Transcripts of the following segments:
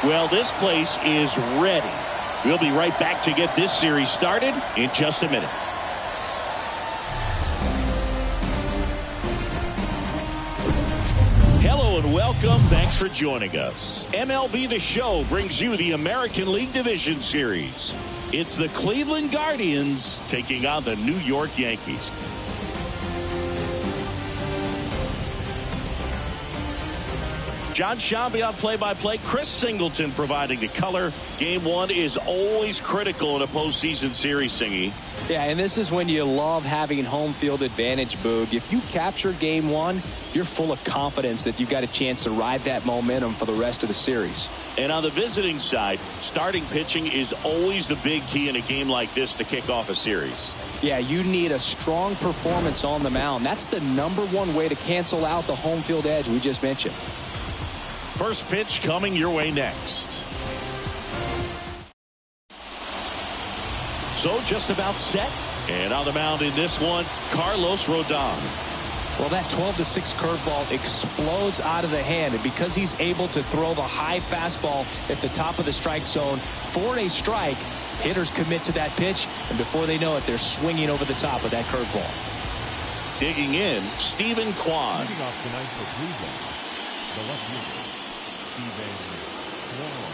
Well, this place is ready. We'll be right back to get this series started in just a minute. Hello and welcome. Thanks for joining us. MLB The Show brings you the American League Division Series. It's the Cleveland Guardians taking on the New York Yankees. John Shambi on play-by-play. Chris Singleton providing the color. Game one is always critical in a postseason series, Singy. Yeah, and this is when you love having home field advantage, Boog. If you capture game one, you're full of confidence that you've got a chance to ride that momentum for the rest of the series. And on the visiting side, starting pitching is always the big key in a game like this to kick off a series. Yeah, you need a strong performance on the mound. That's the #1 way to cancel out the home field edge we just mentioned. First pitch coming your way next. So just about set. And on the mound in this one, Carlos Rodon. Well, that 12-6 curveball explodes out of the hand. And because he's able to throw the high fastball at the top of the strike zone for a strike, hitters commit to that pitch. And before they know it, they're swinging over the top of that curveball. Digging in, Stephen Kwan. Leading off tonight for Cleveland, the left fielder, Stephen Kwan.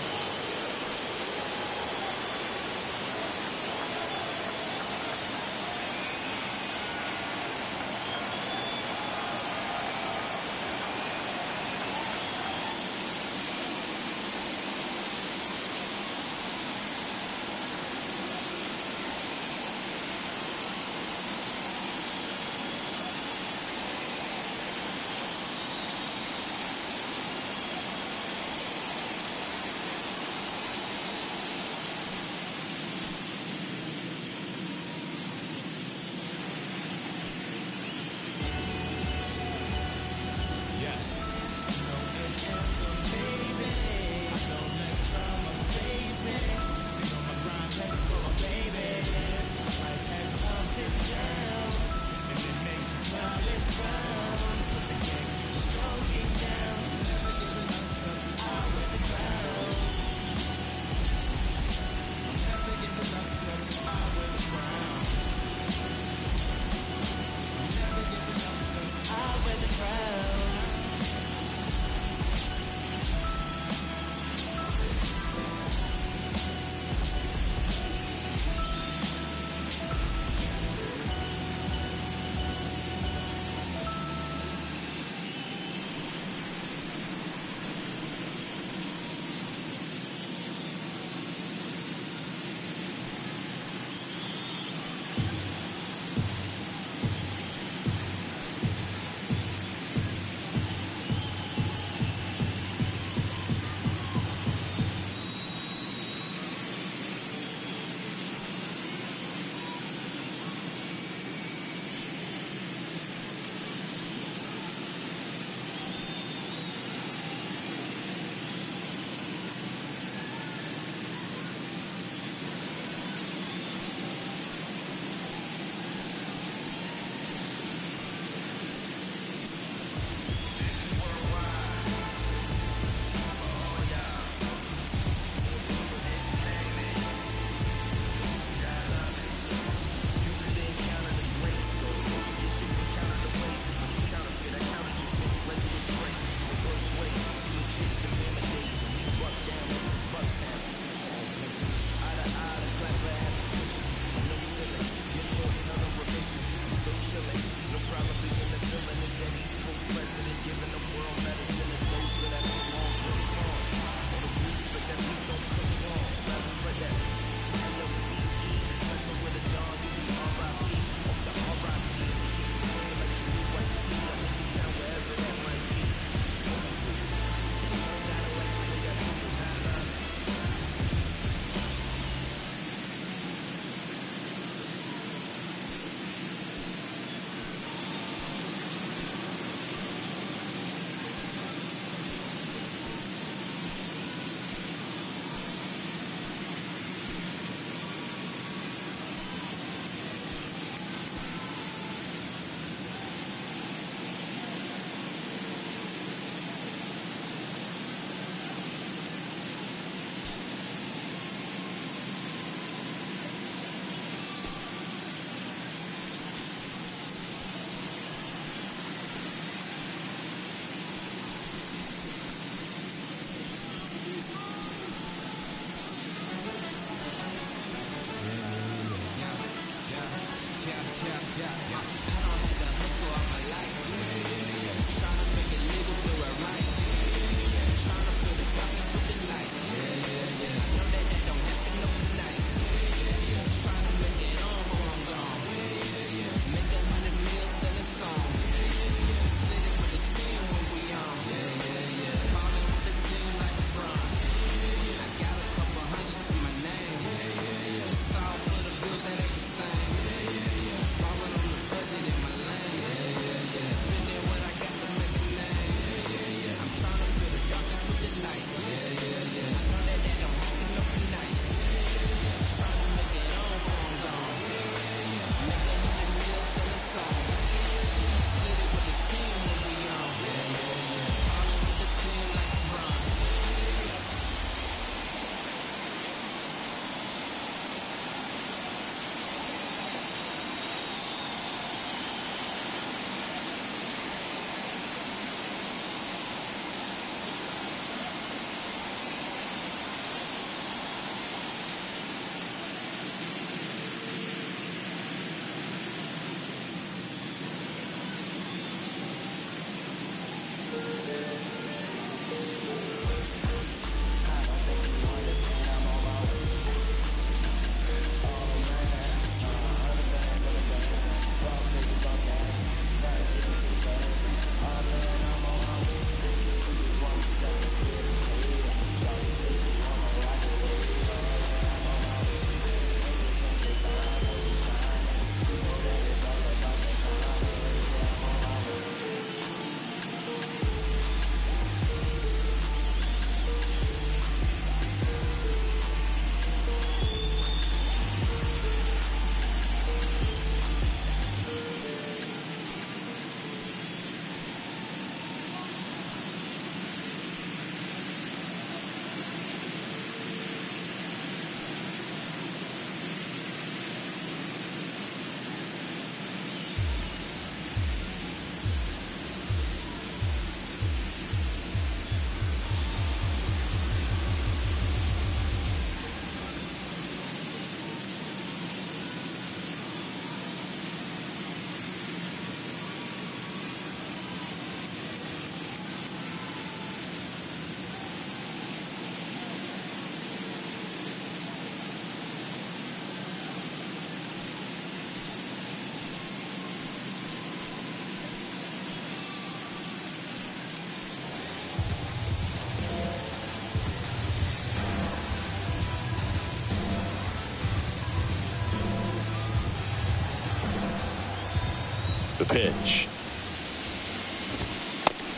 The pitch.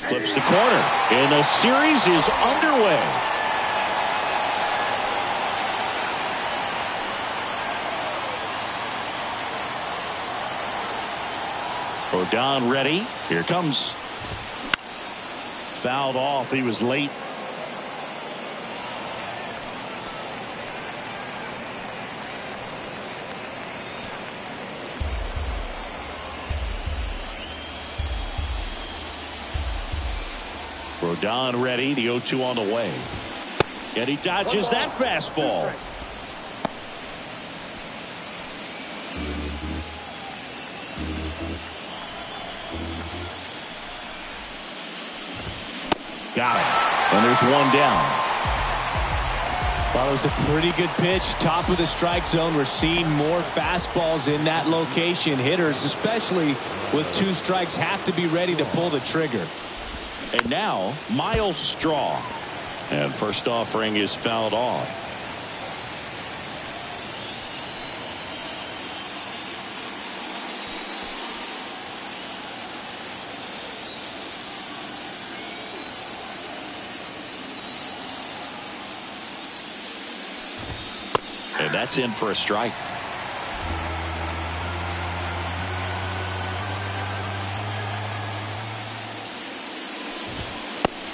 Flips the corner, and the series is underway. Rodon ready. Here comes. Fouled off. He was late. Rodon ready. The 0-2 on the way. And he dodges that fastball. Got him. And there's one down. Well, it was a pretty good pitch. Top of the strike zone. We're seeing more fastballs in that location. Hitters, especially with 2 strikes, have to be ready to pull the trigger. And now, Miles Straw. And first offering is fouled off. And that's in for a strike.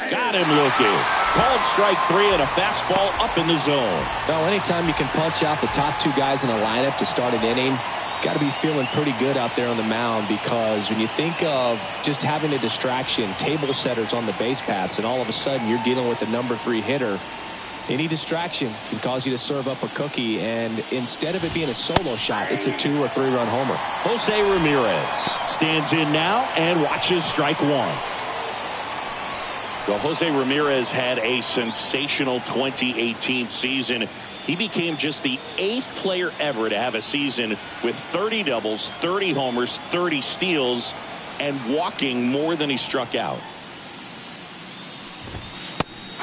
Got him looking. Called strike 3 and a fastball up in the zone. Well, anytime you can punch out the top 2 guys in a lineup to start an inning, got to be feeling pretty good out there on the mound, because when you think of just having a distraction, table setters on the base paths, and all of a sudden you're dealing with the number 3 hitter, Any distraction can cause you to serve up a cookie, and instead of it being a solo shot, it's a 2- or 3-run homer. Jose Ramirez stands in now and watches strike one. Well, Jose Ramirez had a sensational 2018 season. He became just the 8th player ever to have a season with 30 doubles, 30 homers, 30 steals, and walking more than he struck out.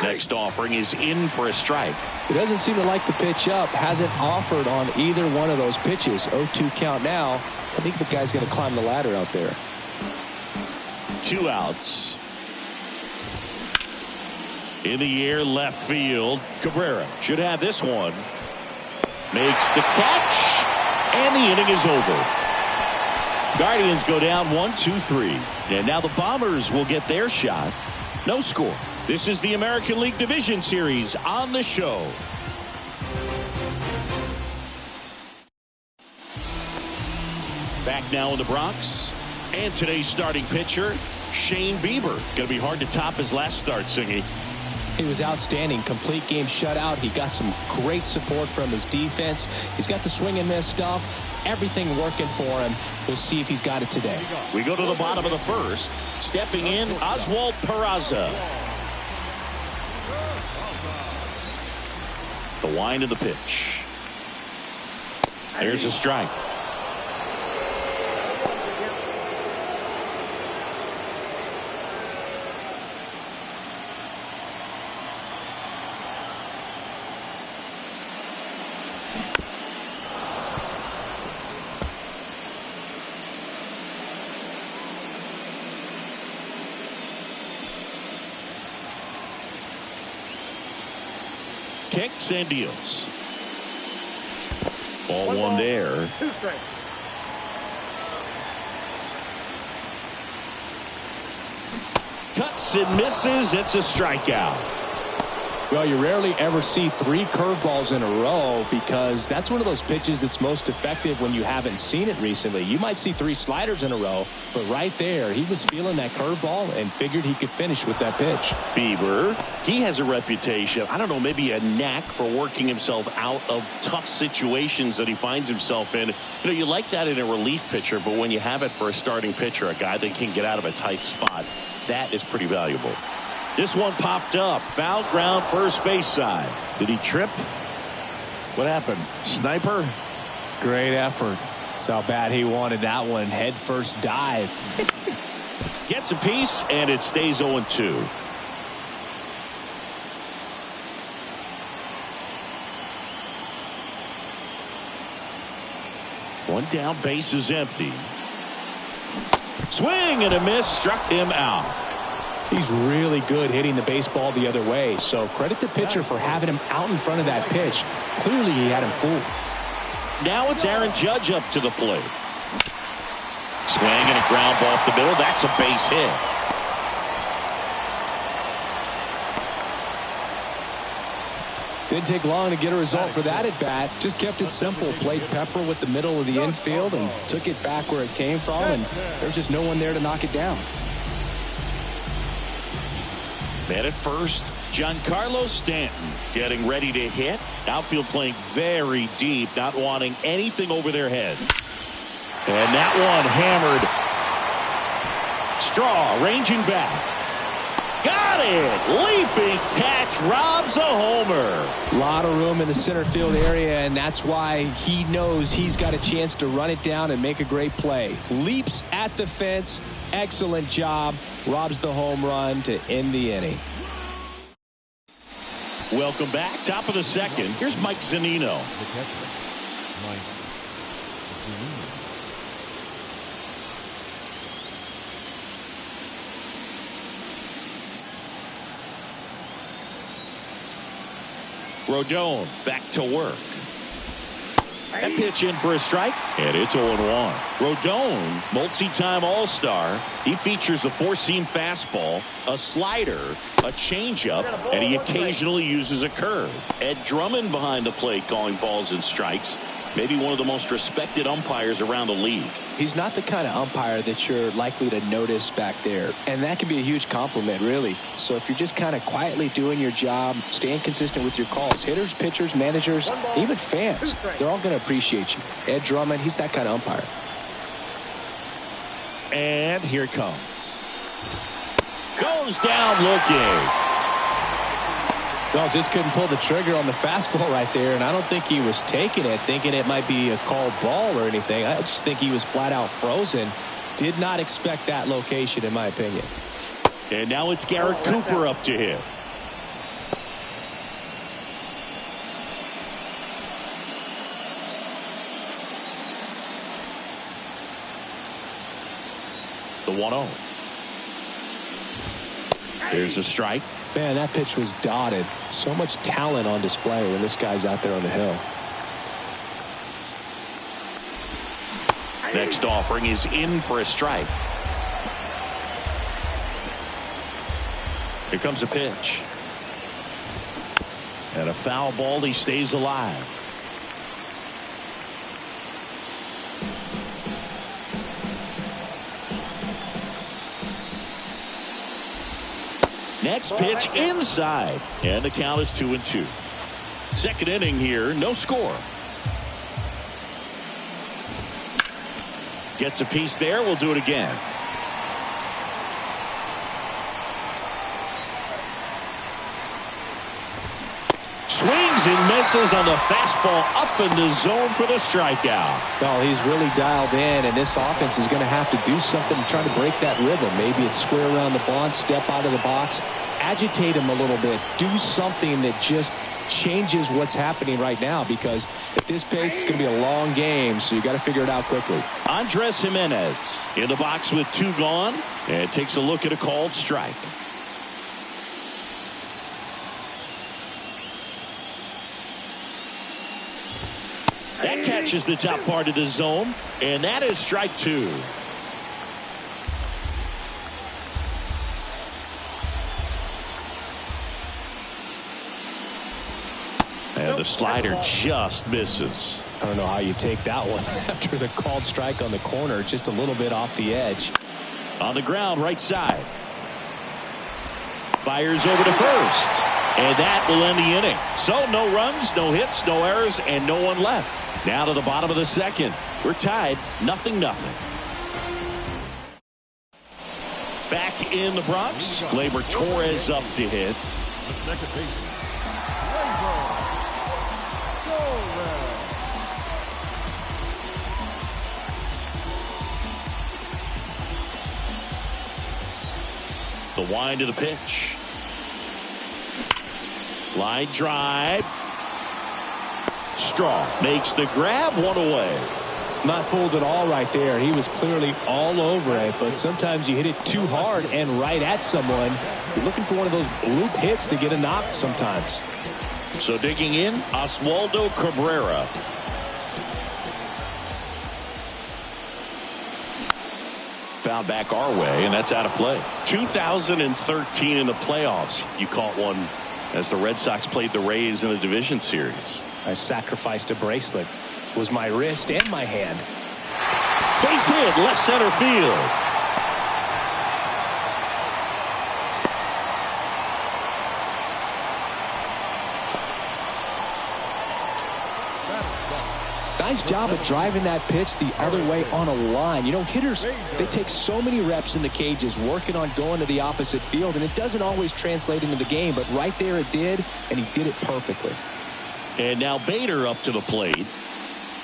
Next offering is in for a strike. He doesn't seem to like the pitch up. Hasn't offered on either one of those pitches. 0-2 count now. I think the guy's going to climb the ladder out there. 2 outs. In the air, left field. Cabrera should have this one. Makes the catch, and the inning is over. Guardians go down 1-2-3. And now the Bombers will get their shot. No score. This is the American League Division Series on the show. Back now in the Bronx. And today's starting pitcher, Shane Bieber. Going to be hard to top his last start, Singy. He was outstanding. Complete game shutout. He got some great support from his defense. He's got the swing and miss stuff. Everything working for him. We'll see if he's got it today. We go to the bottom of the first. Stepping in, Oswald Peraza. The wind of the pitch. There's a strike. Kicks and deals. Ball one there. Cuts and misses. It's a strikeout. Well, you rarely ever see 3 curveballs in a row because that's one of those pitches that's most effective when you haven't seen it recently. You might see 3 sliders in a row, but right there, he was feeling that curveball and figured he could finish with that pitch. Bieber, he has a reputation, I don't know, maybe a knack for working himself out of tough situations that he finds himself in. You know, you like that in a relief pitcher, but when you have it for a starting pitcher, a guy that can get out of a tight spot, that is pretty valuable. This one popped up. Foul ground, first base side. Did he trip? What happened? Sniper? Great effort. That's how bad he wanted that one. Head first dive. Gets a piece, and it stays 0-2. One down, base is empty. Swing and a miss, struck him out. He's really good hitting the baseball the other way, so credit the pitcher for having him out in front of that pitch. Clearly he had him fooled. Now it's Aaron Judge up to the plate. Swing and a ground ball up the middle. That's a base hit. Didn't take long to get a result for that at bat. Just kept it simple. Played pepper with the middle of the infield and took it back where it came from, and there's just no one there to knock it down. Man at first, Giancarlo Stanton getting ready to hit. Outfield playing very deep, not wanting anything over their heads. And that one hammered. Straw ranging back. Got it! Leaping catch, robs a homer. A lot of room in the center field area, and that's why he knows he's got a chance to run it down and make a great play. Leaps at the fence. Excellent job. Robs the home run to end the inning. Welcome back. Top of the second. Here's Mike Zunino. The catcher, Mike Zunino. Rodon back to work. That pitch in for a strike, and it's 0-1. Rodon, multi-time All-Star. He features a 4-seam fastball, a slider, a changeup, and he occasionally uses a curve. Ed Drummond behind the plate calling balls and strikes. maybe one of the most respected umpires around the league. He's not the kind of umpire that you're likely to notice back there. And that can be a huge compliment, really. So if you're just kind of quietly doing your job, staying consistent with your calls, hitters, pitchers, managers, even fans, they're all going to appreciate you. Ed Drummond, he's that kind of umpire. And here it comes. Goes down looking. Well, just couldn't pull the trigger on the fastball right there, and I don't think he was taking it, thinking it might be a called ball or anything. I just think he was flat out frozen. Did not expect that location, in my opinion. And now it's Garrett Cooper up to hit. The 1-0. There's a strike. Man, that pitch was dotted. So much talent on display when this guy's out there on the hill. Next offering is in for a strike. Here comes a pitch. And a foul ball. He stays alive. Next pitch inside. And the count is 2-2. Second inning here. No score. Gets a piece there. We'll do it again. Swings and misses on the fastball up in the zone for the strikeout. Well, he's really dialed in, and this offense is going to have to do something to try to break that rhythm. Maybe it's square around the bunt, step out of the box, agitate him a little bit, do something that just changes what's happening right now, because at this pace it's going to be a long game, so you got to figure it out quickly. Andres Gimenez in the box with 2 gone, and takes a look at a called strike. That catches the top part of the zone, and that is strike 2. And the slider just misses. I don't know how you take that one after the called strike on the corner, just a little bit off the edge. On the ground, right side. Fires over to first. And that will end the inning. So no runs, no hits, no errors, and no one left. Now to the bottom of the second. We're tied 0-0. Back in the Bronx, Gleyber Torres up to hit. The second baseman, The wind of the pitch. Line drive. Strong makes the grab, 1 away. Not fooled at all right there. He was clearly all over it, but sometimes you hit it too hard and right at someone. You're looking for one of those bloop hits to get a knock sometimes. So digging in, Oswaldo Cabrera. Foul back our way, and that's out of play. 2013 in the playoffs, you caught one as the Red Sox played the Rays in the division series. I sacrificed a bracelet. It was my wrist and my hand. Base hit, left center field. Nice job of driving that pitch the other way on a line. You know, hitters, they take so many reps in the cages working on going to the opposite field, and it doesn't always translate into the game, but right there it did, and he did it perfectly. And now Bader up to the plate,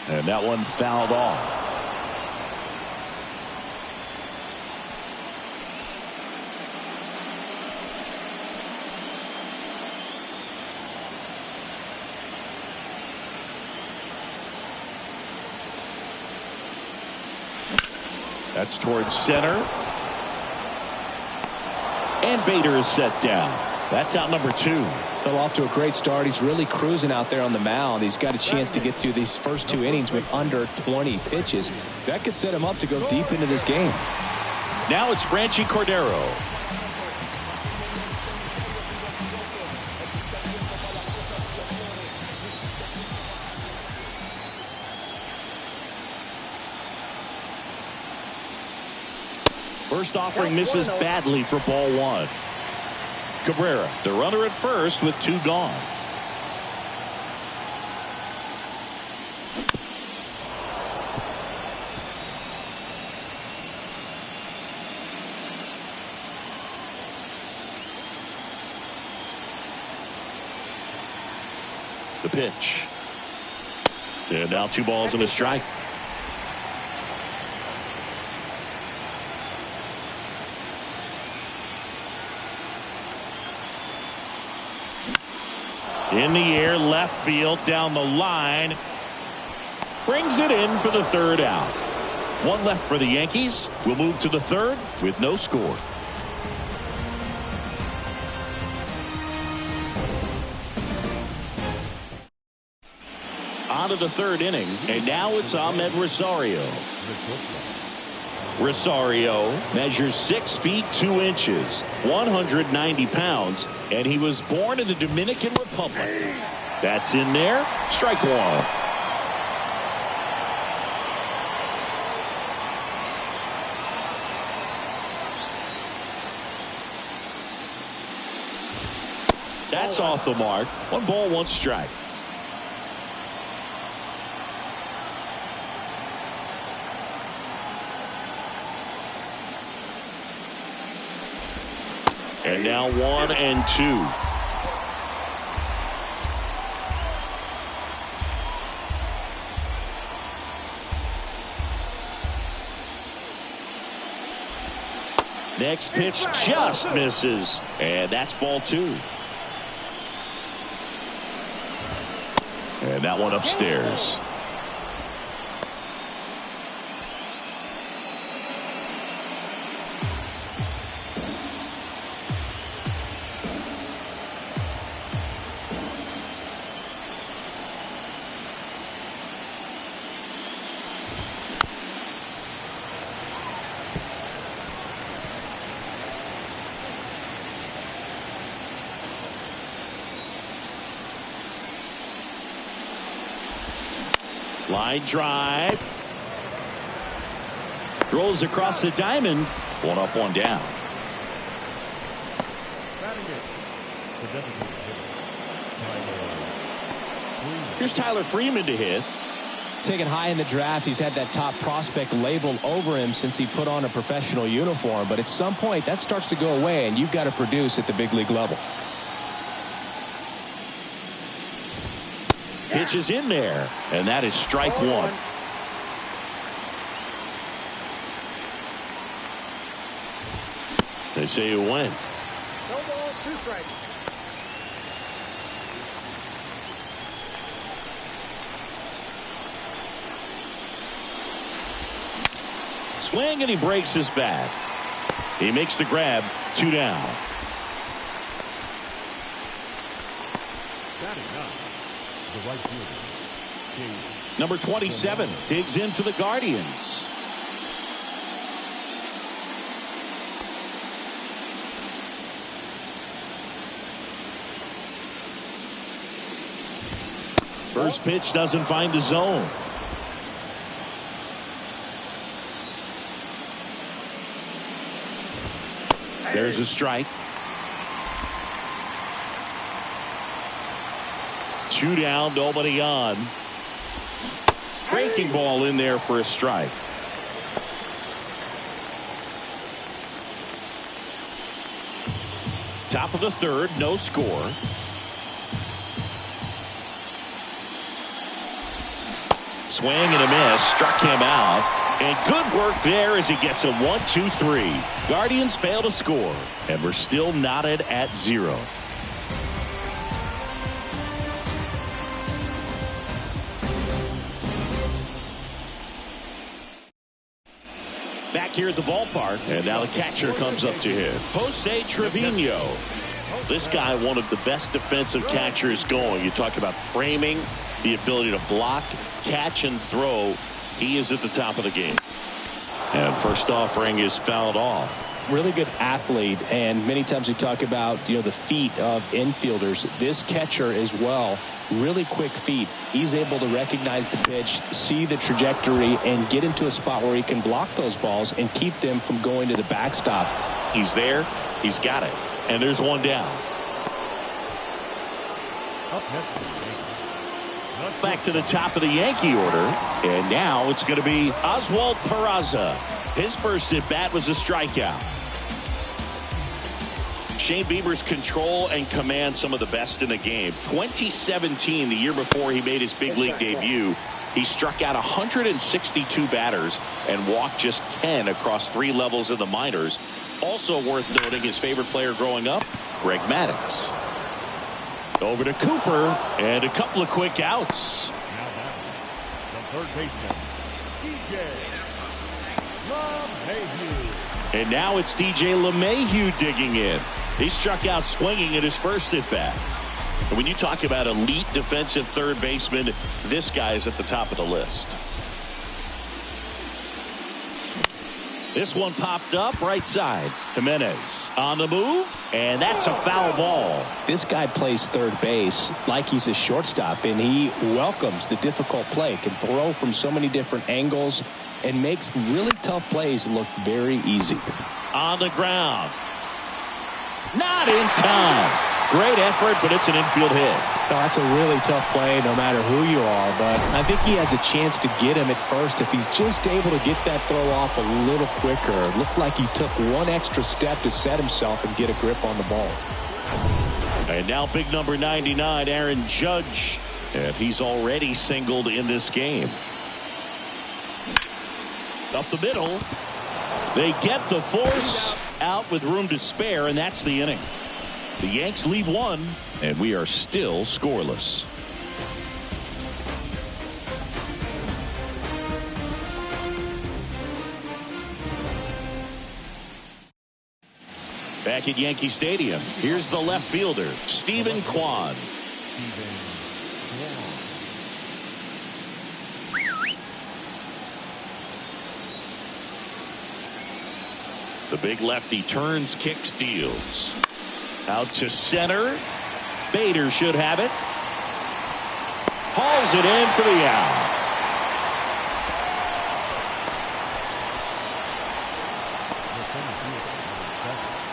and that one fouled off. That's towards center. And Bader is set down. That's out number 2. Well, off to a great start. He's really cruising out there on the mound. He's got a chance to get through these first 2 innings with under 20 pitches. That could set him up to go deep into this game. Now it's Franchy Cordero. First offering misses badly for ball one. Cabrera, the runner at first with two gone. The pitch. And now 2 balls and a strike. In the air, left field, down the line. Brings it in for the 3rd out. 1 left for the Yankees. We'll move to the 3rd with no score. On to the 3rd inning, and now it's Ahmed Rosario. Rosario measures 6 feet 2 inches, 190 pounds, and he was born in the Dominican Republic. That's in there. Strike 1. That's off the mark. 1 ball, 1 strike. And now 1 and 2. Next pitch just misses. And that's ball 2. And that one upstairs. Line drive. Throws across the diamond. 1 up, 1 down. Here's Tyler Freeman to hit. Taken high in the draft, he's had that top prospect label over him since he put on a professional uniform. But at some point, that starts to go away, and you've got to produce at the big league level. Pitch is in there, and that is strike 1. They say it went. No ball, 2 strikes. Swing, and he breaks his bat. He makes the grab. 2 down. The right fielder, Number 27 digs in for the Guardians. First pitch doesn't find the zone. There's a strike. 2 down, nobody on. Breaking ball in there for a strike. Top of the 3rd, no score. Swing and a miss, struck him out. And good work there as he gets a 1-2-3. Guardians fail to score, and we're still knotted at 0. Back here at the ballpark, and now the catcher comes up to hit. Jose Trevino. This guy, one of the best defensive catchers going. You talk about framing, the ability to block, catch, and throw. He is at the top of the game. And first offering is fouled off. Really good athlete, and many times we talk about the feet of infielders. This catcher as well really quick feet. He's able to recognize the pitch, see the trajectory, and get into a spot where he can block those balls and keep them from going to the backstop. He's there. He's got it. And there's one down. Up next, Back to the top of the Yankee order. And now it's going to be Oswald Peraza. His first at bat was a strikeout. Shane Bieber's control and command, some of the best in the game. 2017, the year before he made his big league debut, he struck out 162 batters and walked just 10 across 3 levels in the minors. Also worth noting, his favorite player growing up, Greg Maddux. Over to Cooper, and a couple of quick outs. now back, the third baseman, DJ LeMahieu. And now it's DJ LeMahieu digging in. He struck out swinging at his first at bat. And when you talk about elite defensive third baseman, this guy is at the top of the list. This one popped up right side. Jimenez on the move, and that's a foul ball. This guy plays third base like he's a shortstop, and he welcomes the difficult play, can throw from so many different angles, and makes really tough plays look very easy. On the ground. Not in time. Great effort, but it's an infield hit. Oh, that's a really tough play no matter who you are, but I think he has a chance to get him at first if he's just able to get that throw off a little quicker. It looked like he took one extra step to set himself and get a grip on the ball. And now big number 99, Aaron Judge. And he's already singled in this game. Up the middle. They get the force out with room to spare, and that's the inning. The Yanks leave one, and we are still scoreless. Back at Yankee Stadium, here's the left fielder, Stephen Kwan. The big lefty turns, kicks, deals. Out to center. Bader should have it. Hauls it in for the out.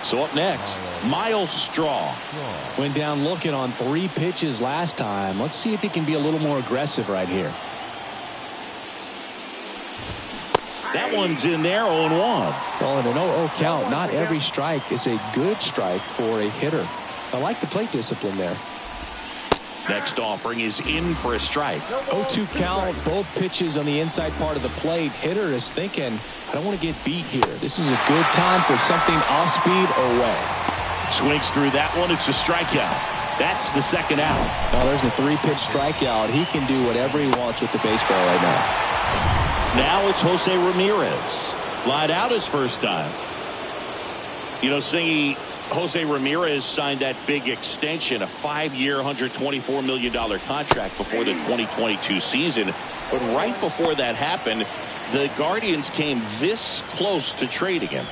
So up next, Miles Straw. Went down looking on 3 pitches last time. Let's see if he can be a little more aggressive right here. That one's in there, 0-1. Well, in an 0-0 count, not every strike is a good strike for a hitter. I like the plate discipline there. Next offering is in for a strike. 0-2 count, both pitches on the inside part of the plate. Hitter is thinking, I don't want to get beat here. This is a good time for something off speed or way. Swings through that one. It's a strikeout. That's the second out. Now there's a 3-pitch strikeout. He can do whatever he wants with the baseball right now. Now it's Jose Ramirez. Flied out his first time. You know, Singy, Jose Ramirez signed that big extension, a 5-year, $124 million contract before the 2022 season. But right before that happened, the Guardians came this close to trading him.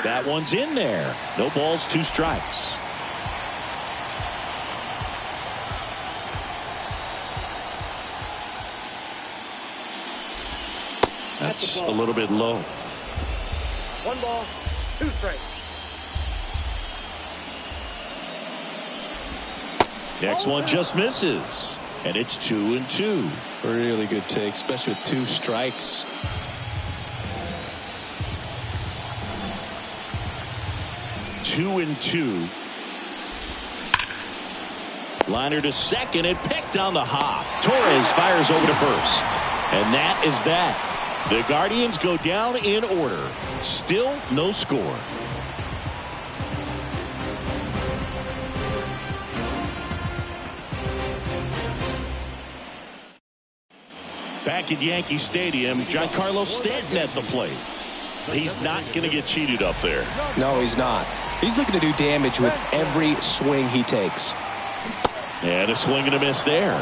That one's in there. No balls, 2 strikes. That's a little bit low. 1 ball, 2 strikes. Next one just misses. And it's 2-2. Really good take, especially with 2 strikes. Two and 2. Liner to second and picked on the hop. Torres fires over to first. And that is that. The Guardians go down in order. Still no score. Back at Yankee Stadium, Giancarlo Stanton at the plate. He's not going to get cheated up there. No, he's not. He's looking to do damage with every swing he takes. And a swing and a miss there.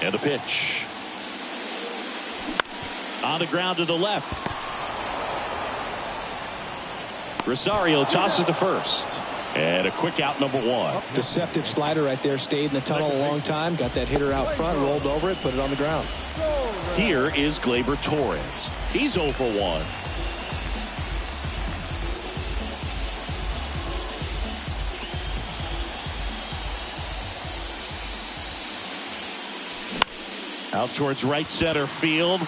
And the pitch. On the ground to the left. Rosario tosses to first. And a quick out, number one. Deceptive slider right there. Stayed in the tunnel a long time. Got that hitter out front. Rolled over it. Put it on the ground. Here is Gleyber Torres. He's 0 for 1. Out towards right center field.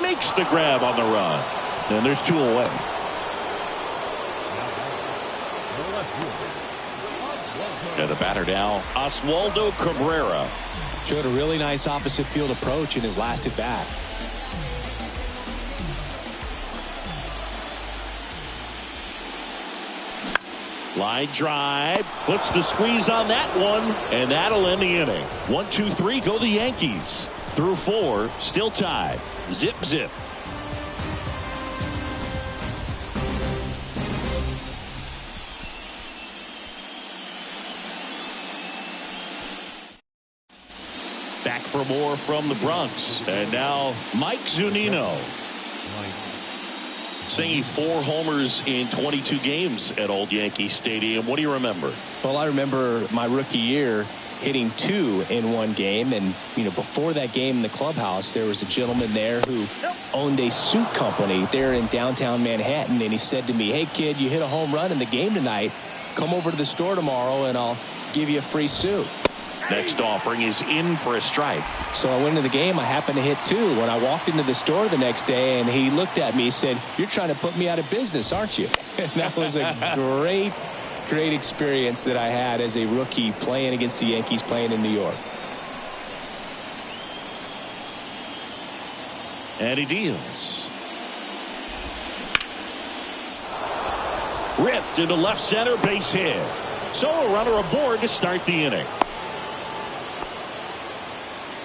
Makes the grab on the run. And there's 2 away. And the batter now, Oswaldo Cabrera. Showed a really nice opposite field approach in his last at bat. Line drive, puts the squeeze on that one, and that'll end the inning. 1, 2, 3, go the Yankees. Through 4, still tied. Zip, zip. Back for more from the Bronx. And now Mike Zunino. Saying 4 homers in 22 games at Old Yankee Stadium. What do you remember? Well, I remember my rookie year hitting 2 in one game. And, you know, before that game in the clubhouse, there was a gentleman there who owned a suit company there in downtown Manhattan. And he said to me, hey, kid, you hit a home run in the game tonight. Come over to the store tomorrow and I'll give you a free suit. Next offering is in for a strike. So I went into the game. I happened to hit 2. When I walked into the store the next day and he looked at me, he said, you're trying to put me out of business, aren't you? And that was a great experience that I had as a rookie playing against the Yankees, playing in New York. And he deals. Ripped into left center, base hit. So a runner aboard to start the inning.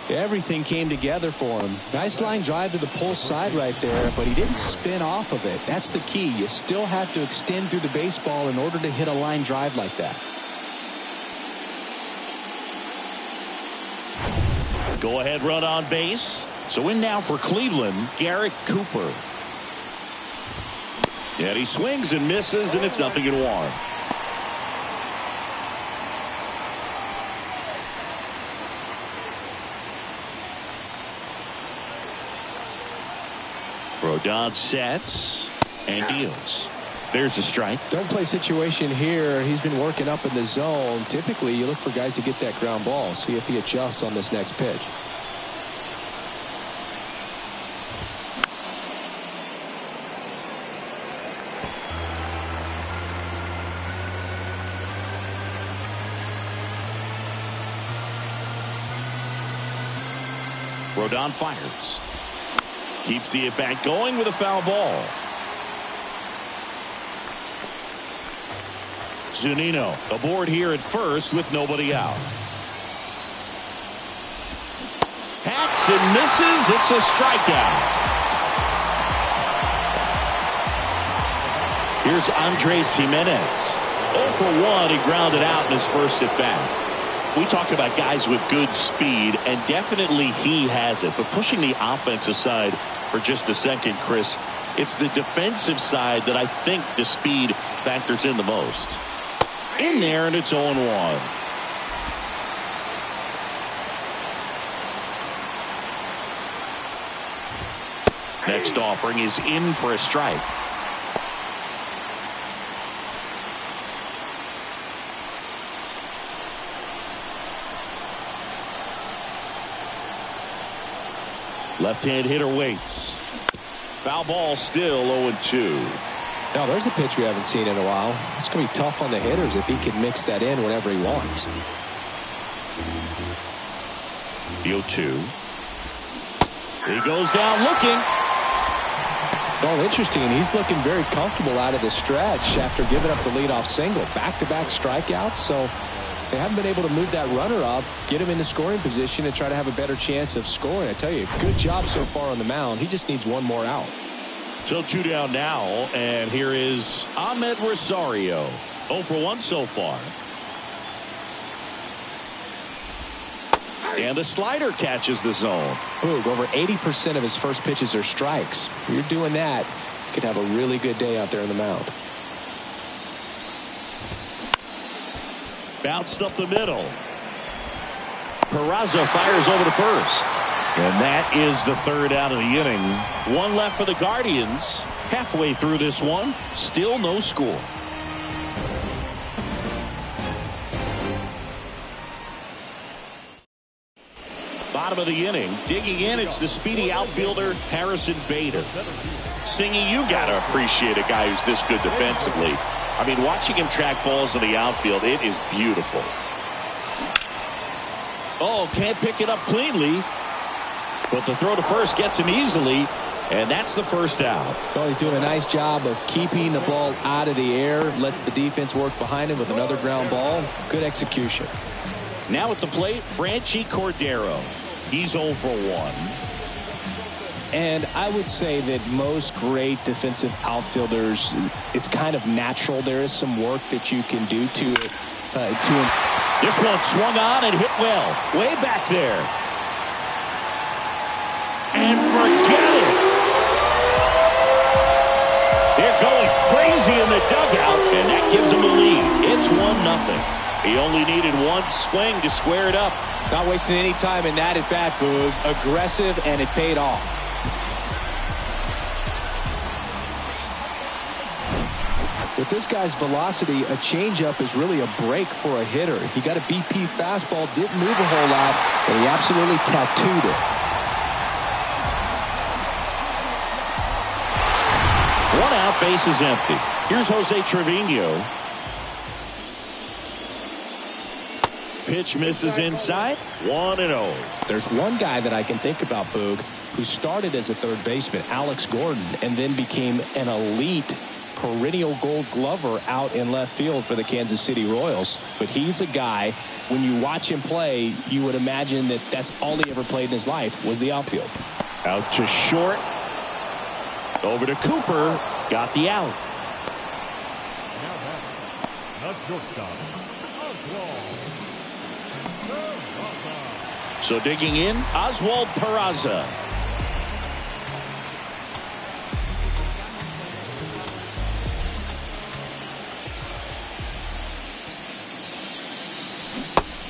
Everything came together for him. Nice line drive to the pull side right there, but he didn't spin off of it. That's the key. You still have to extend through the baseball in order to hit a line drive like that. Go ahead run on base. So in now for Cleveland, Garrett Cooper. And he swings and misses, and it's 0-1. Rodon sets and deals. There's a strike. Don't play situation here. He's been working up in the zone. Typically, you look for guys to get that ground ball. See if he adjusts on this next pitch. Rodon fires. Keeps the at-bat going with a foul ball. Zunino aboard here at first with nobody out. Hacks and misses. It's a strikeout. Here's Andres Jimenez. 0 for 1. He grounded out in his first at-bat. We talk about guys with good speed, and definitely he has it. But pushing the offense aside for just a second, Chris, it's the defensive side that I think the speed factors in the most. In there, and it's 0-1. Next offering is in for a strike. Left-hand hitter waits. Foul ball, still 0-2. Now there's a pitch we haven't seen in a while. It's going to be tough on the hitters if he can mix that in whenever he wants. The 0-2. He goes down looking. Oh, interesting. He's looking very comfortable out of the stretch after giving up the leadoff single. Back-to-back strikeouts, so they haven't been able to move that runner up, get him into scoring position, and try to have a better chance of scoring. I tell you, good job so far on the mound. He just needs one more out. So 2 down now, and here is Ahmed Rosario. 0 for 1 so far. And the slider catches the zone. Boog, over 80% of his first pitches are strikes. If you're doing that, you could have a really good day out there on the mound. Bounced up the middle. Peraza fires over to first. And that is the third out of the inning. One left for the Guardians. Halfway through this one, still no score. Bottom of the inning, digging in, it's the speedy outfielder Harrison Bader. Singy, you gotta appreciate a guy who's this good defensively. I mean, watching him track balls in the outfield, it is beautiful. Oh, can't pick it up cleanly, but the throw to first gets him easily, and that's the first out. Well, he's doing a nice job of keeping the ball out of the air, lets the defense work behind him with another ground ball. Good execution. Now at the plate, Franchy Cordero. He's 0 for 1. And I would say that most great defensive outfielders, it's kind of natural. There is some work that you can do to This one swung on and hit well. Way back there. And forget it. They're going crazy in the dugout, and that gives them a lead. It's 1-0. He only needed one swing to square it up. Not wasting any time in that at bat, Boog. Aggressive, and it paid off. With this guy's velocity, a changeup is really a break for a hitter. He got a BP fastball, didn't move a whole lot, and he absolutely tattooed it. One out, base is empty. Here's Jose Trevino. Pitch misses inside. 1-0. There's one guy that I can think about, Boog, who started as a third baseman, Alex Gordon, and then became an elite perennial Gold Glover out in left field for the Kansas City Royals. But he's a guy, when you watch him play, you would imagine that that's all he ever played in his life was the outfield. Out to short. Over to Cooper. Got the out. Now batting, the shortstop, Oswald. So digging in, Oswald Peraza.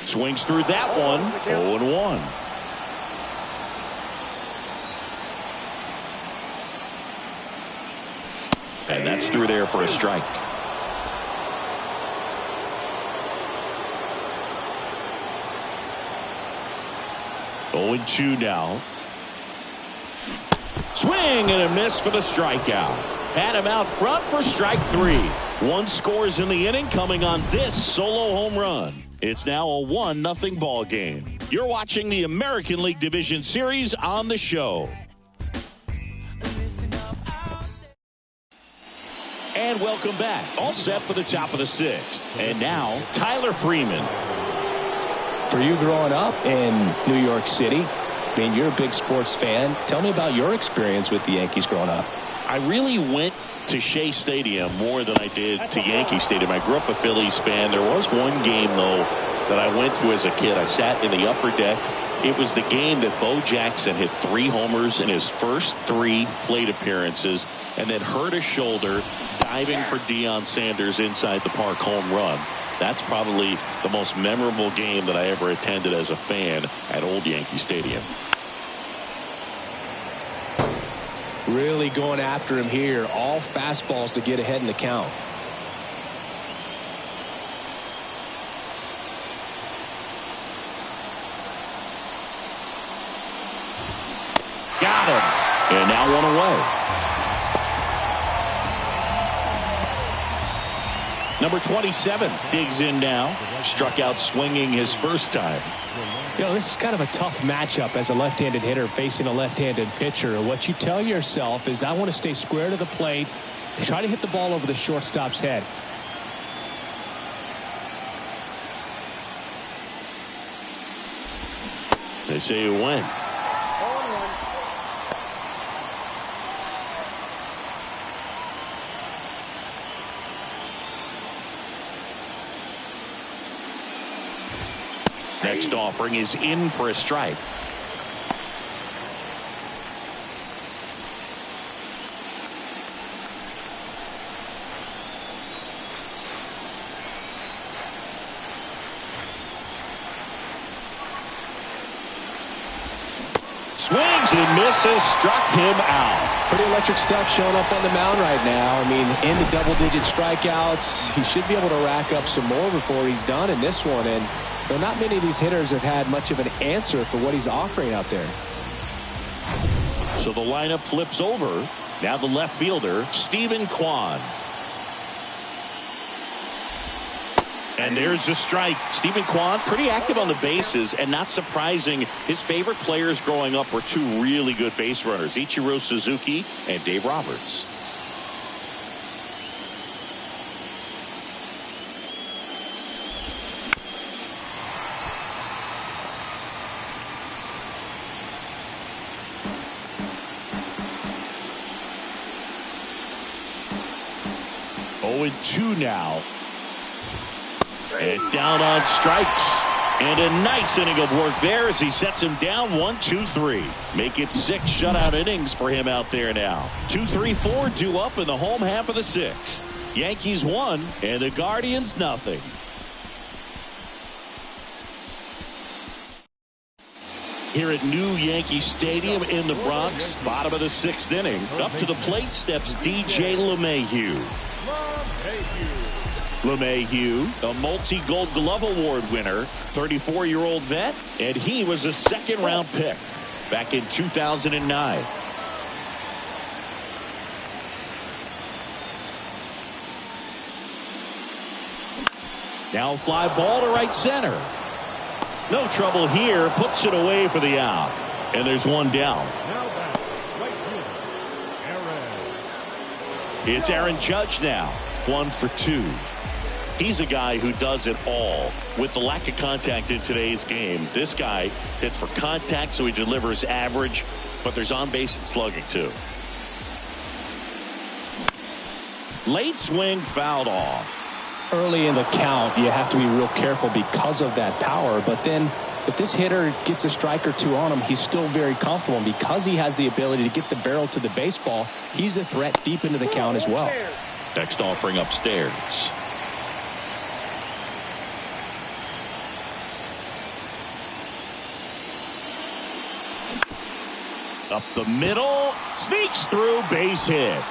Swings through that one. 0-1. And that's through there for a strike. Oh, 0-2 now. Swing and a miss for the strikeout. Had him out front for strike 3. One scores in the inning coming on this solo home run. It's now a 1-0 ball game. You're watching the American League Division Series on the show. And welcome back. All set for the top of the 6th. And now, Tyler Freeman. For you growing up in New York City, I mean, you're a big sports fan. Tell me about your experience with the Yankees growing up. I really went to Shea Stadium more than I did to Yankee Stadium. I grew up a Phillies fan. There was one game, though, that I went to as a kid. I sat in the upper deck. It was the game that Bo Jackson hit 3 homers in his first 3 plate appearances and then hurt his shoulder diving for Deion Sanders inside the park home run. That's probably the most memorable game that I ever attended as a fan at Old Yankee Stadium. Really going after him here. All fastballs to get ahead in the count. Got him. And now 1 away. Number 27 digs in now. Struck out swinging his first time. You know, this is kind of a tough matchup as a left-handed hitter facing a left-handed pitcher. What you tell yourself is, I want to stay square to the plate, try to hit the ball over the shortstop's head. They say it went. Next offering is in for a strike. Swings and misses, struck him out. Pretty electric stuff showing up on the mound right now. I mean, into double-digit strikeouts. He should be able to rack up some more before he's done in this one. And there are not many of these hitters have had much of an answer for what he's offering out there. So the lineup flips over. Now the left fielder, Steven Kwan. And there's the strike. Steven Kwan, pretty active on the bases, and not surprising, his favorite players growing up were two really good base runners, Ichiro Suzuki and Dave Roberts. Oh, 2 now. And down on strikes. And a nice inning of work there as he sets him down 1-2-3. Make it 6 shutout innings for him out there now. 2-3-4 due up in the home half of the 6th. Yankees 1 and the Guardians nothing. Here at New Yankee Stadium in the Bronx, bottom of the 6th inning. Up to the plate steps DJ LeMahieu. LeMahieu, a multi-Gold Glove Award winner, 34-year-old vet, and he was a second-round pick back in 2009. Now a fly ball to right center. No trouble here, puts it away for the out. And there's one down. It's Aaron Judge now, 1 for 2. He's a guy who does it all. With the lack of contact in today's game, this guy hits for contact, so he delivers average, but there's on-base and slugging too. Late swing fouled off. Early in the count, you have to be real careful because of that power, but then if this hitter gets a strike or two on him, he's still very comfortable, and because he has the ability to get the barrel to the baseball, he's a threat deep into the count as well. Next offering upstairs. Up the middle, sneaks through, base hit.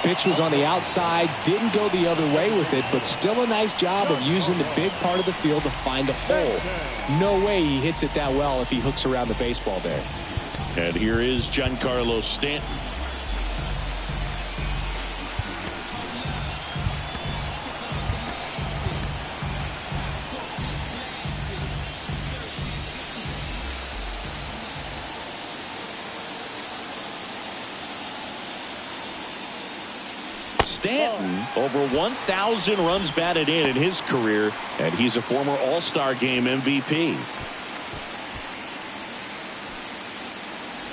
Pitch was on the outside, didn't go the other way with it, but still a nice job of using the big part of the field to find a hole. No way he hits it that well if he hooks around the baseball there. And here is Giancarlo Stanton. Stanton, over 1,000 runs batted in his career, and he's a former All-Star Game MVP.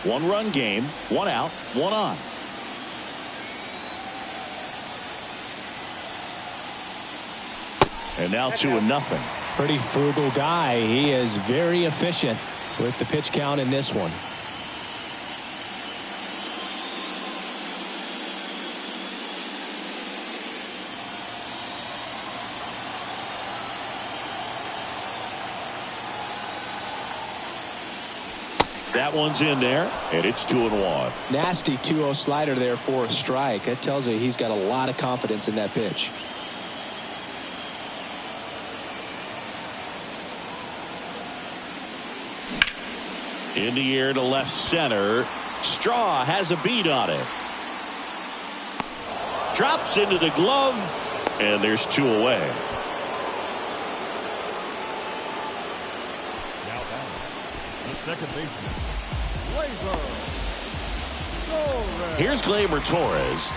1-run game, 1 out, 1 on. And now 2-0. Pretty frugal guy. He is very efficient with the pitch count in this one. That one's in there, and it's 2-1. Nasty 2-0 slider there for a strike. That tells you he's got a lot of confidence in that pitch. In the air to left center. Straw has a beat on it. Drops into the glove, and there's 2 away. Now batting, the second baseman, Gleyber Torres. Here's Gleyber Torres.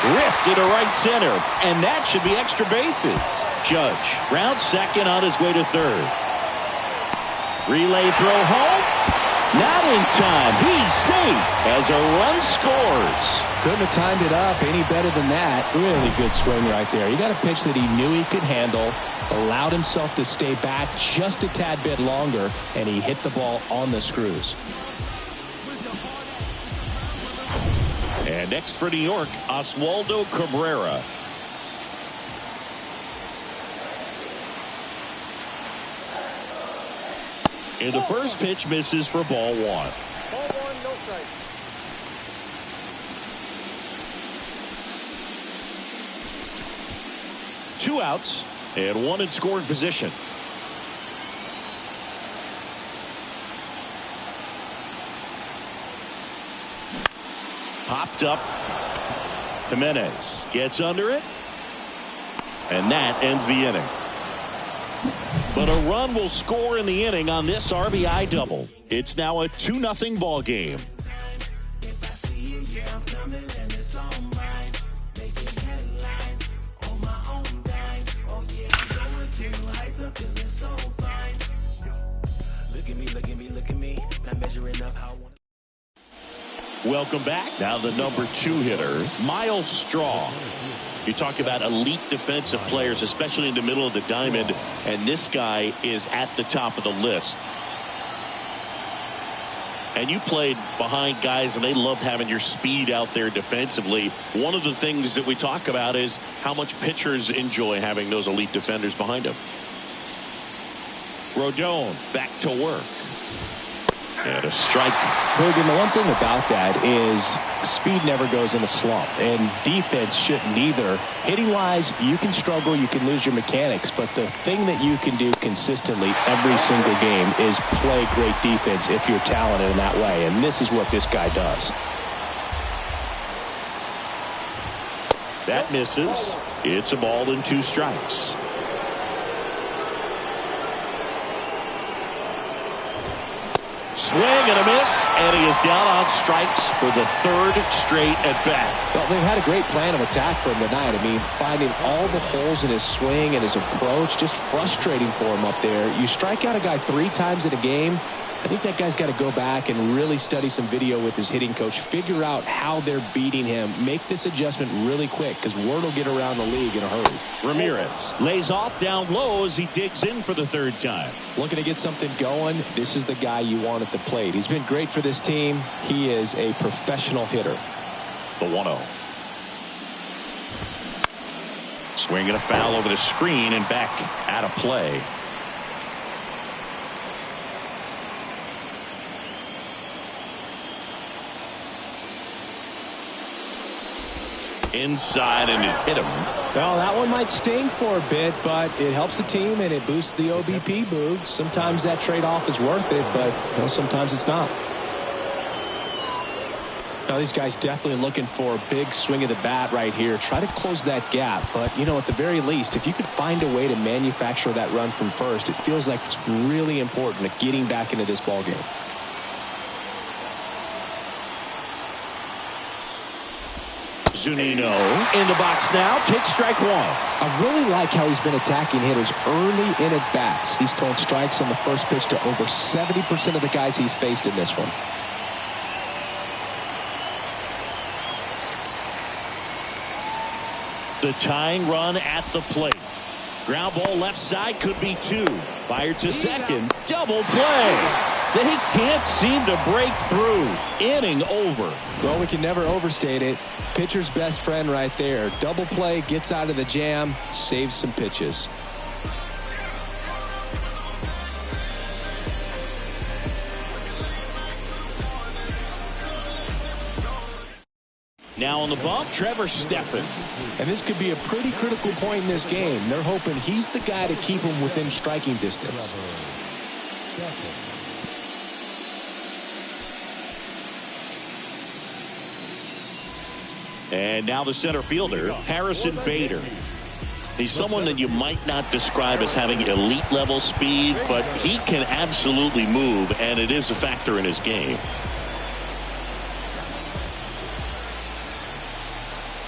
Ripped lifted to right center, and that should be extra bases. Judge round second on his way to third. Relay throw home. Not in time. He's safe as a run scores. Couldn't have timed it up any better than that. Really good swing right there. He got a pitch that he knew he could handle, allowed himself to stay back just a tad bit longer, and he hit the ball on the screws. And next for New York, Oswaldo Cabrera. And the first pitch misses for ball one. Ball one, no strike. Two outs and one in scoring position. Popped up. Jimenez gets under it. And that ends the inning. But a run will score in the inning on this RBI double. It's now a 2-0 ball game. Welcome back. Now the number 2 hitter, Myles Straw. You talk about elite defensive players, especially in the middle of the diamond, and this guy is at the top of the list. And you played behind guys, and they loved having your speed out there defensively. One of the things that we talk about is how much pitchers enjoy having those elite defenders behind them. Rodon back to work. And a strike. Hogan, the one thing about that is speed never goes in a slump, and defense shouldn't either. Hitting-wise, you can struggle, you can lose your mechanics, but the thing that you can do consistently every single game is play great defense if you're talented in that way, and this is what this guy does. That misses. It's a ball and 2 strikes. Swing and a miss, and he is down on strikes for the 3rd straight at bat. Well, they've had a great plan of attack for him tonight. I mean, finding all the holes in his swing and his approach, just frustrating for him up there. You strike out a guy 3 times in a game, I think that guy's got to go back and really study some video with his hitting coach, figure out how they're beating him, make this adjustment really quick, because word will get around the league in a hurry. Ramirez lays off down low as he digs in for the 3rd time. Looking to get something going. This is the guy you want at the plate. He's been great for this team. He is a professional hitter. The 1-0. Swing and a foul over the screen and back out of play. Inside, and it hit him. Well, that one might sting for a bit, but it helps the team and it boosts the OBP, Boog. Sometimes that trade-off is worth it, but sometimes it's not. Now, these guys definitely looking for a big swing of the bat right here. Try to close that gap, but, at the very least, if you could find a way to manufacture that run from first, it feels like it's really important to getting back into this ball game. Zunino in the box now, takes strike 1. I really like how he's been attacking hitters early in at bats. He's thrown strikes on the first pitch to over 70% of the guys he's faced in this one. The tying run at the plate. Ground ball left side, could be 2. Fired to second, double play. They can't seem to break through. Inning over. Well, we can never overstate it. Pitcher's best friend right there. Double play, gets out of the jam, saves some pitches. Now on the bump, Trevor Stephan. And this could be a pretty critical point in this game. They're hoping he's the guy to keep him within striking distance. And now the center fielder, Harrison Bader. He's someone that you might not describe as having elite level speed, but he can absolutely move, and it is a factor in his game.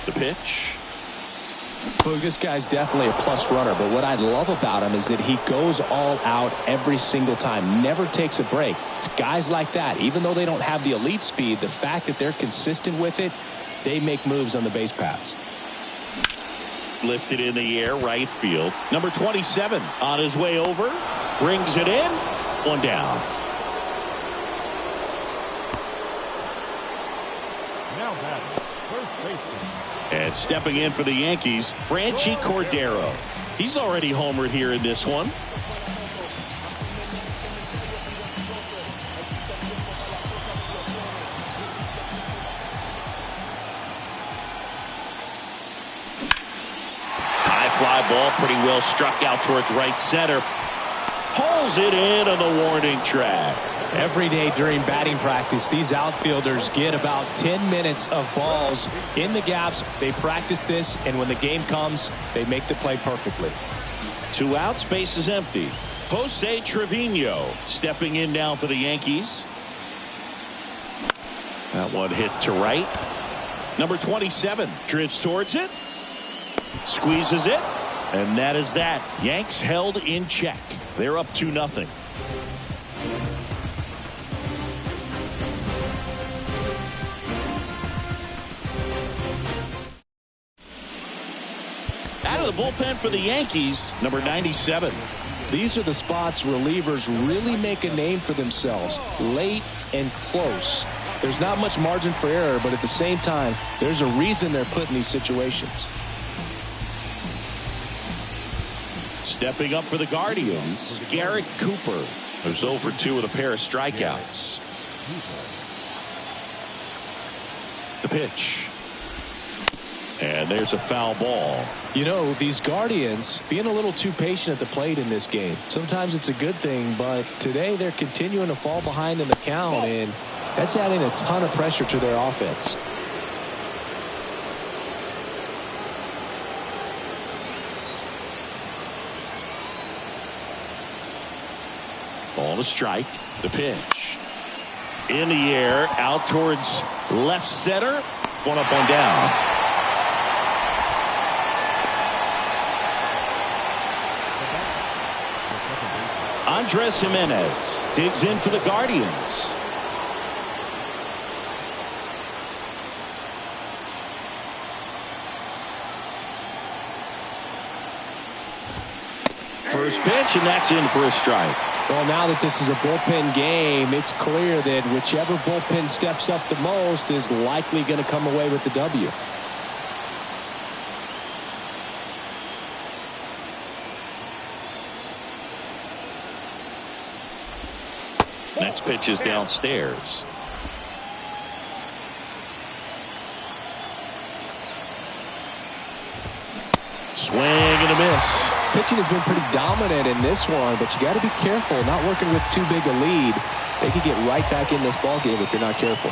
The pitch, Well, this guy's definitely a plus runner, but what I love about him is that he goes all out every single time, never takes a break. It's guys like that, even though they don't have the elite speed, the fact that they're consistent with it, they make moves on the base paths. Lifted in the air, right field. Number 27 on his way over. Brings it in. One down. Now batting, first baseman. And stepping in for the Yankees, Franchy Cordero. He's already homered here in this one. Fly ball pretty well struck out towards right center. Pulls it in on the warning track. Every day during batting practice, these outfielders get about 10 minutes of balls in the gaps. They practice this, and when the game comes, they make the play perfectly. 2 outs, base is empty. Jose Trevino stepping in now for the Yankees. That one hit to right. Number 27 drifts towards it. Squeezes it, and that is that. Yanks held in check. They're up 2-0. Out of the bullpen for the Yankees, number 97. These are the spots relievers really make a name for themselves, late and close. There's not much margin for error, but at the same time, there's a reason they're put in these situations. Stepping up for the Guardians, Garrett Cooper, who's 0 for 2 with a pair of strikeouts. The pitch. And there's a foul ball. You know, these Guardians being a little too patient at the plate in this game. Sometimes it's a good thing, but today they're continuing to fall behind in the count, and that's adding a ton of pressure to their offense. Ball to strike. The pitch. In the air, out towards left center. One up, one down. Andres Jimenez digs in for the Guardians. First pitch, and that's in for a strike. Well, now that this is a bullpen game, it's clear that whichever bullpen steps up the most is likely going to come away with the W. Next pitch is downstairs. Swing and a miss. Pitching has been pretty dominant in this one, but you got to be careful not working with too big a lead. They could get right back in this ball game if you're not careful.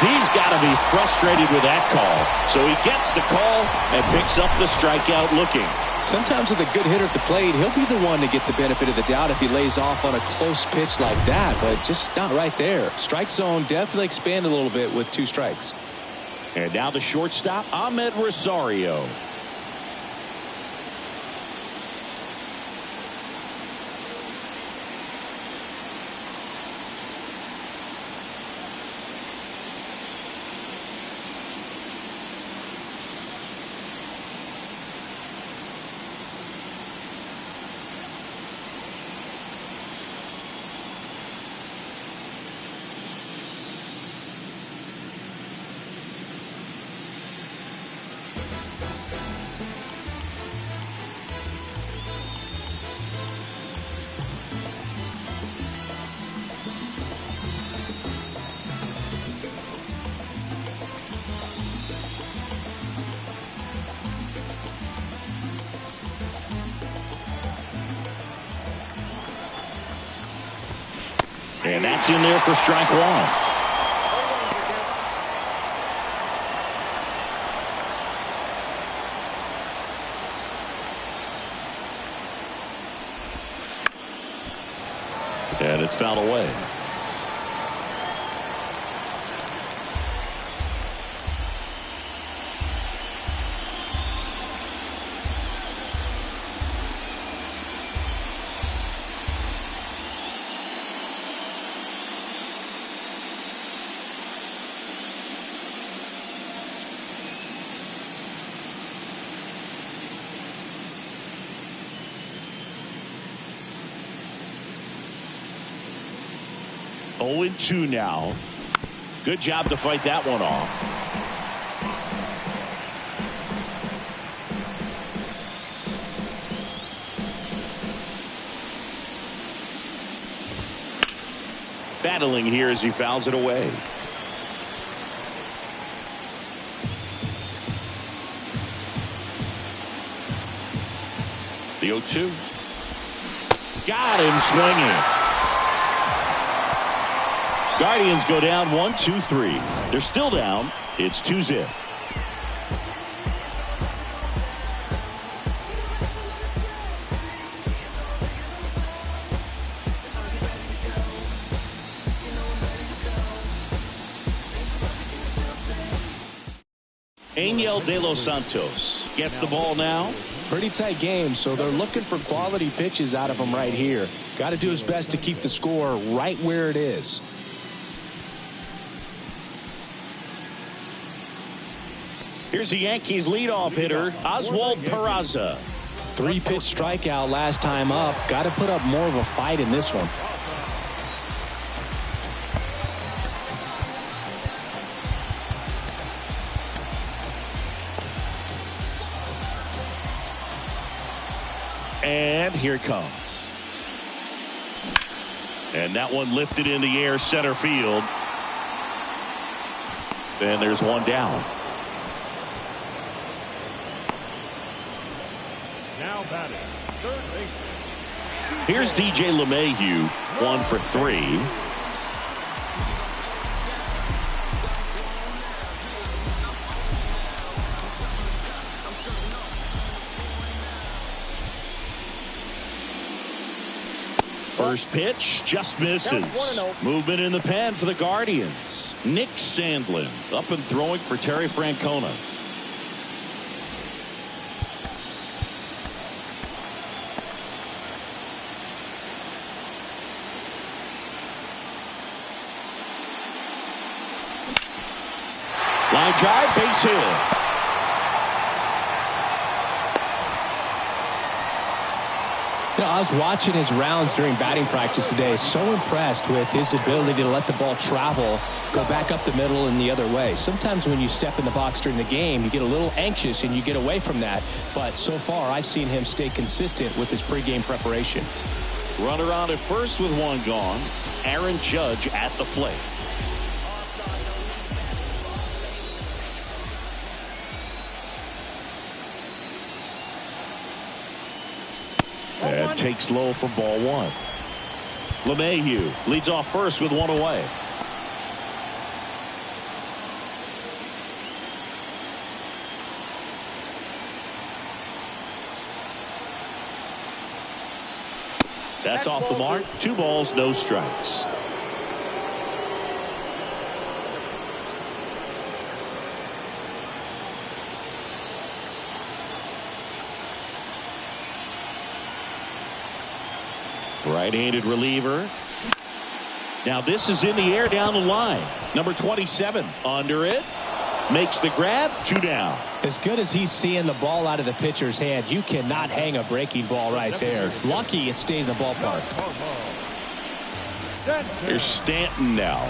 He's got to be frustrated with that call. So he gets the call and picks up the strikeout looking. Sometimes with a good hitter at the plate, he'll be the one to get the benefit of the doubt if he lays off on a close pitch like that, but just not right there. Strike zone definitely expanded a little bit with 2 strikes. And now the shortstop, Ahmed Rosario. And that's in there for strike one. And it's fouled away. Oh, 0-2 now. Good job to fight that one off. Battling here as he fouls it away. The 0-2. Got him swinging. Guardians go down 1-2-3. They're still down. It's 2-0. Angel De Los Santos gets the ball now. Pretty tight game, so they're looking for quality pitches out of him right here. Got to do his best to keep the score right where it is. Here's the Yankees leadoff hitter, Oswald Peraza. 3-pitch strikeout last time up. Got to put up more of a fight in this one. And here it comes. And that one lifted in the air center field. And there's one down. Now batting, third baseman. Here's DJ LeMahieu, 1 for 3. First pitch just misses. Movement in the pen for the Guardians. Nick Sandlin up and throwing for Terry Francona. Line drive, base hit. You know, I was watching his rounds during batting practice today. So impressed with his ability to let the ball travel, go back up the middle and the other way. Sometimes when you step in the box during the game, you get a little anxious and you get away from that. But so far, I've seen him stay consistent with his pregame preparation. Runner on at first with one gone. Aaron Judge at the plate. And takes low for ball one. LeMahieu leads off first with one away. That's off the mark. 2 balls, no strikes. Right-handed reliever. Now this is in the air down the line. Number 27 under it. Makes the grab. 2 down. As good as he's seeing the ball out of the pitcher's hand, you cannot hang a breaking ball right there. Lucky it stayed in the ballpark. Here's Stanton now.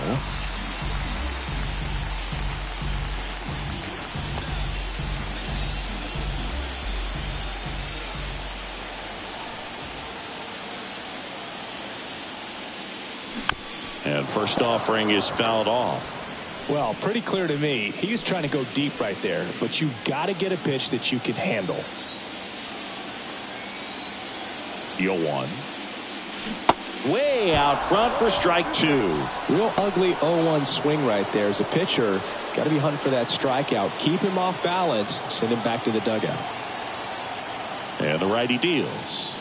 And first offering is fouled off. Well, pretty clear to me. He was trying to go deep right there, but you got to get a pitch that you can handle. 0-1. way out front for strike two. Real ugly 0-1 swing right there. As a pitcher, got to be hunting for that strikeout. Keep him off balance. Send him back to the dugout. And the righty deals.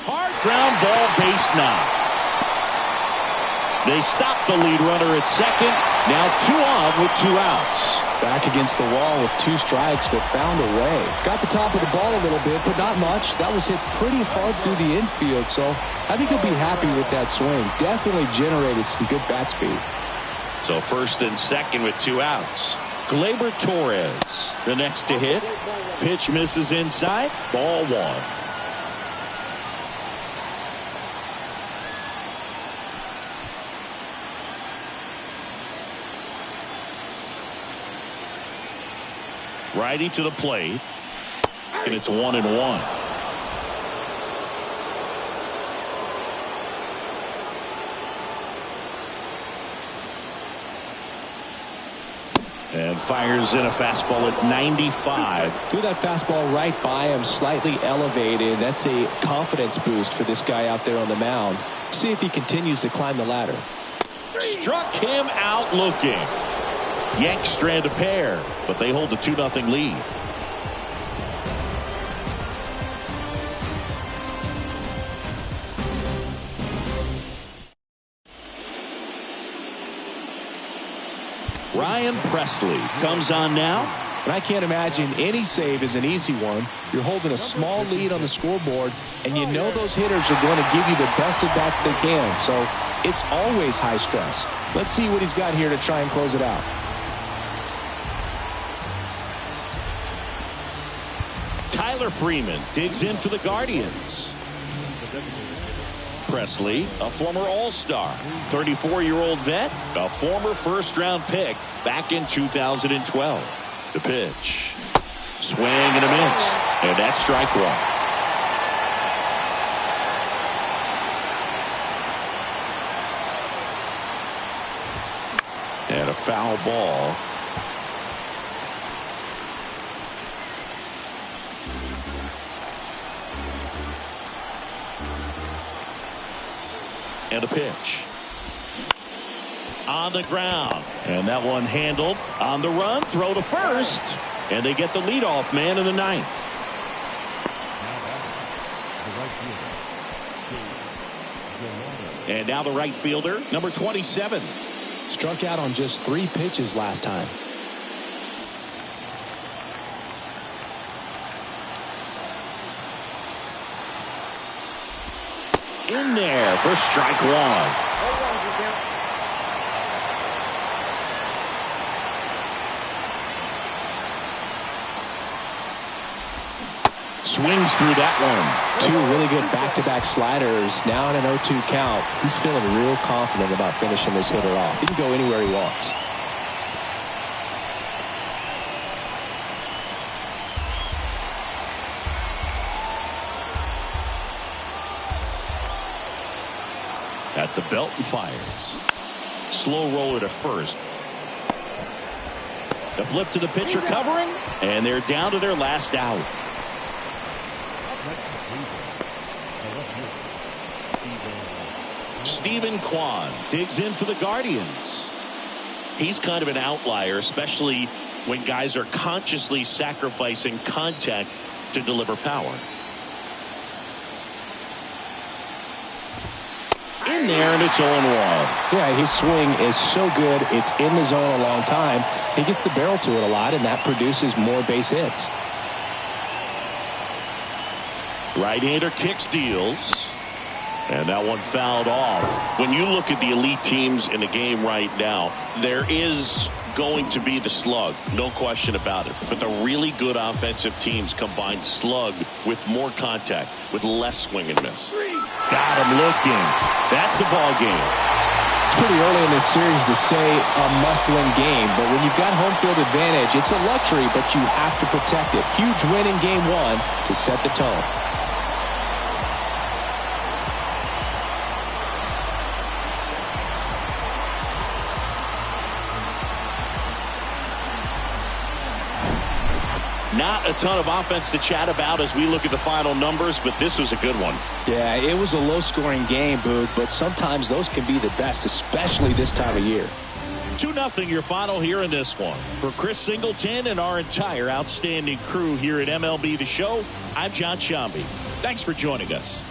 Hard ground ball, base knock. They stop the lead runner at second. Now 2 on with 2 outs. Back against the wall with 2 strikes, but found a way. Got the top of the ball a little bit, but not much. That was hit pretty hard through the infield, so I think he'll be happy with that swing. Definitely generated some good bat speed. So first and second with 2 outs. Gleyber Torres, the next to hit. Pitch misses inside. Ball 1. Righty to the plate, and it's 1-1. And fires in a fastball at 95. Threw that fastball right by him, slightly elevated. That's a confidence boost for this guy out there on the mound. See if he continues to climb the ladder. Struck him out looking. Yanks strand a pair, but they hold the 2-0 lead. Ryan Presley comes on now. And I can't imagine any save is an easy one. You're holding a small lead on the scoreboard, and you know those hitters are going to give you the best at bats they can. So it's always high stress. Let's see what he's got here to try and close it out. Tyler Freeman digs in for the Guardians. Presley, a former All-Star, 34-year-old vet, a former first-round pick back in 2012. The pitch. Swing and a miss. And that's strike 1. And a foul ball. And a pitch. On the ground. And that one handled. On the run. Throw to first. And they get the leadoff man in the 9th. And now the right fielder, number 27. Struck out on just 3 pitches last time. In there for strike 1. Swings through that one. 2 really good back-to-back sliders. Now in an 0-2 count. He's feeling real confident about finishing this hitter off. He can go anywhere he wants. At the belt and fires. Slow roller to first. The flip to the pitcher covering, and they're down to their last out. Stephen Kwan digs in for the Guardians. He's kind of an outlier, especially when guys are consciously sacrificing contact to deliver power. In there, and it's 0-1. Yeah, his swing is so good. It's in the zone a long time. He gets the barrel to it a lot, and that produces more base hits. Right-hander kicks, deals. And that one fouled off. When you look at the elite teams in the game right now, there is going to be the slug, no question about it. But the really good offensive teams combine slug with more contact, with less swing and miss. Got him looking. That's the ball game. It's pretty early in this series to say a must-win game, but when you've got home field advantage, it's a luxury, but you have to protect it. Huge win in game 1 to set the tone. Not a ton of offense to chat about as we look at the final numbers, but this was a good one. Yeah, it was a low-scoring game, Boog, but sometimes those can be the best, especially this time of year. 2-0 your final here in this one. For Chris Singleton and our entire outstanding crew here at MLB The Show, I'm John Sciambi. Thanks for joining us.